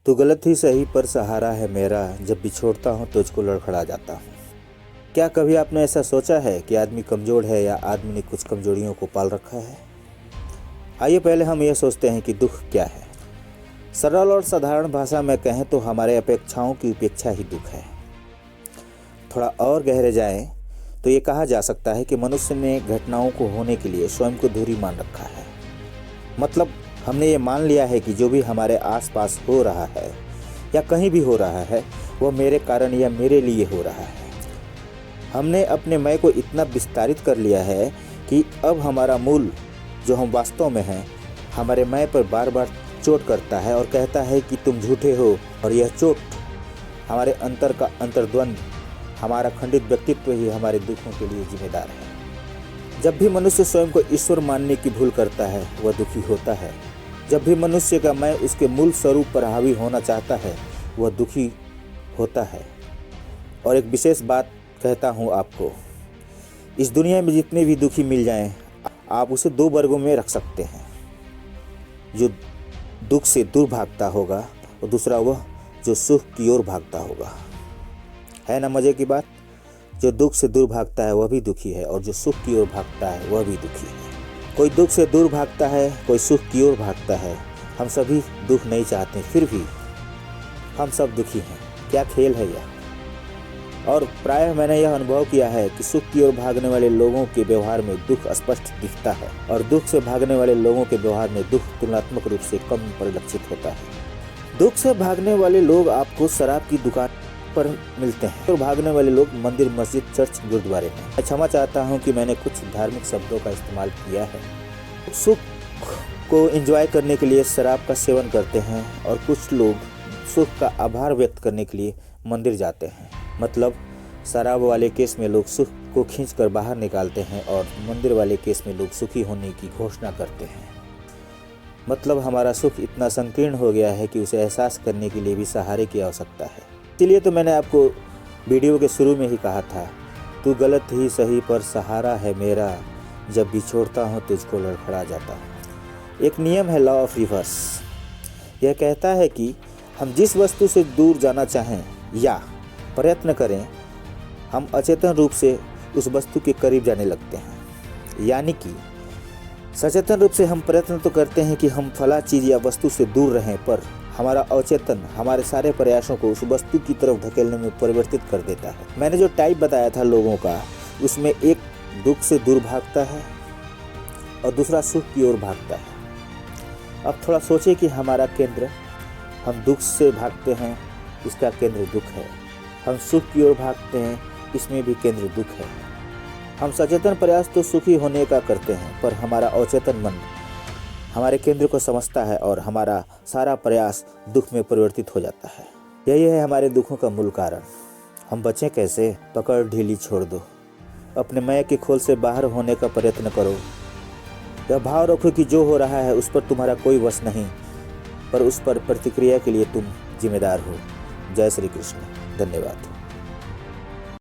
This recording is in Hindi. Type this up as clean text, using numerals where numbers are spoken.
तू गलत ही सही पर सहारा है मेरा, जब भी छोड़ता हूँ तुझको लड़खड़ा जाता हूँ। क्या कभी आपने ऐसा सोचा है कि आदमी कमज़ोर है या आदमी ने कुछ कमज़ोरियों को पाल रखा है? आइए पहले हम यह सोचते हैं कि दुख क्या है। सरल और साधारण भाषा में कहें तो हमारे अपेक्षाओं की उपेक्षा ही दुख है। थोड़ा और गहरे जाएं तो ये कहा जा सकता है कि मनुष्य ने घटनाओं को होने के लिए स्वयं को दूरी मान रखा है। मतलब हमने ये मान लिया है कि जो भी हमारे आसपास हो रहा है या कहीं भी हो रहा है वह मेरे कारण या मेरे लिए हो रहा है। हमने अपने मैं को इतना विस्तारित कर लिया है कि अब हमारा मूल जो हम वास्तव में हैं हमारे मैं पर बार बार चोट करता है और कहता है कि तुम झूठे हो, और यह चोट हमारे अंतर का अंतर्द्वंद, हमारा खंडित व्यक्तित्व ही हमारे दुखों के लिए जिम्मेदार है। जब भी मनुष्य स्वयं को ईश्वर मानने की भूल करता है वह दुखी होता है। जब भी मनुष्य का मैं उसके मूल स्वरूप पर हावी होना चाहता है वह दुखी होता है। और एक विशेष बात कहता हूँ आपको, इस दुनिया में जितने भी दुखी मिल जाएं आप उसे दो वर्गों में रख सकते हैं। जो दुख से दूर भागता होगा और दूसरा वह जो सुख की ओर भागता होगा। है ना मज़े की बात? जो दुख से दूर भागता है वह भी दुखी है और जो सुख की ओर भागता है वह भी दुखी है। कोई दुख से दूर भागता है, कोई सुख की ओर भागता है। हम सभी दुख नहीं चाहते, फिर भी हम सब दुखी हैं। क्या खेल है यह? और प्रायः मैंने यह अनुभव किया है कि सुख की ओर भागने वाले लोगों के व्यवहार में दुख स्पष्ट दिखता है और दुख से भागने वाले लोगों के व्यवहार में दुख तुलनात्मक रूप से कम परिलक्षित होता है। दुख से भागने वाले लोग आपको शराब की दुकान पर मिलते हैं और भागने वाले लोग मंदिर, मस्जिद, चर्च, गुरुद्वारे में। मैं क्षमा चाहता हूँ कि मैंने कुछ धार्मिक शब्दों का इस्तेमाल किया है। सुख को एंजॉय करने के लिए शराब का सेवन करते हैं और कुछ लोग सुख का आभार व्यक्त करने के लिए मंदिर जाते हैं। मतलब शराब वाले केस में लोग सुख को खींचकर बाहर निकालते हैं और मंदिर वाले केस में लोग सुखी होने की घोषणा करते हैं। मतलब हमारा सुख इतना संकीर्ण हो गया है कि उसे एहसास करने के लिए भी सहारे की आवश्यकता है। इसीलिए तो मैंने आपको वीडियो के शुरू में ही कहा था, तू गलत ही सही पर सहारा है मेरा, जब भी छोड़ता हूँ तुझको लड़खड़ा जाता हूँ। एक नियम है लॉ ऑफ रिवर्स। यह कहता है कि हम जिस वस्तु से दूर जाना चाहें या प्रयत्न करें, हम अचेतन रूप से उस वस्तु के करीब जाने लगते हैं। यानी कि सचेतन रूप से हम प्रयत्न तो करते हैं कि हम फला चीज़ या वस्तु से दूर रहें, पर हमारा अवचेतन हमारे सारे प्रयासों को उस वस्तु की तरफ धकेलने में परिवर्तित कर देता है। मैंने जो टाइप बताया था लोगों का, उसमें एक दुख से दूर भागता है और दूसरा सुख की ओर भागता है। अब थोड़ा सोचिए कि हमारा केंद्र, हम दुख से भागते हैं, इसका केंद्र दुख है। हम सुख की ओर भागते हैं, इसमें भी केंद्र दुख है। हम सचेतन प्रयास तो सुखी होने का करते हैं, पर हमारा अवचेतन मन हमारे केंद्र को समझता है और हमारा सारा प्रयास दुख में परिवर्तित हो जाता है। यही है हमारे दुखों का मूल कारण। हम बचें कैसे? पकड़ ढीली छोड़ दो। अपने मैं के खोल से बाहर होने का प्रयत्न करो। यह भाव रखो कि जो हो रहा है उस पर तुम्हारा कोई वश नहीं, पर उस पर प्रतिक्रिया के लिए तुम जिम्मेदार हो। जय श्री कृष्ण। धन्यवाद।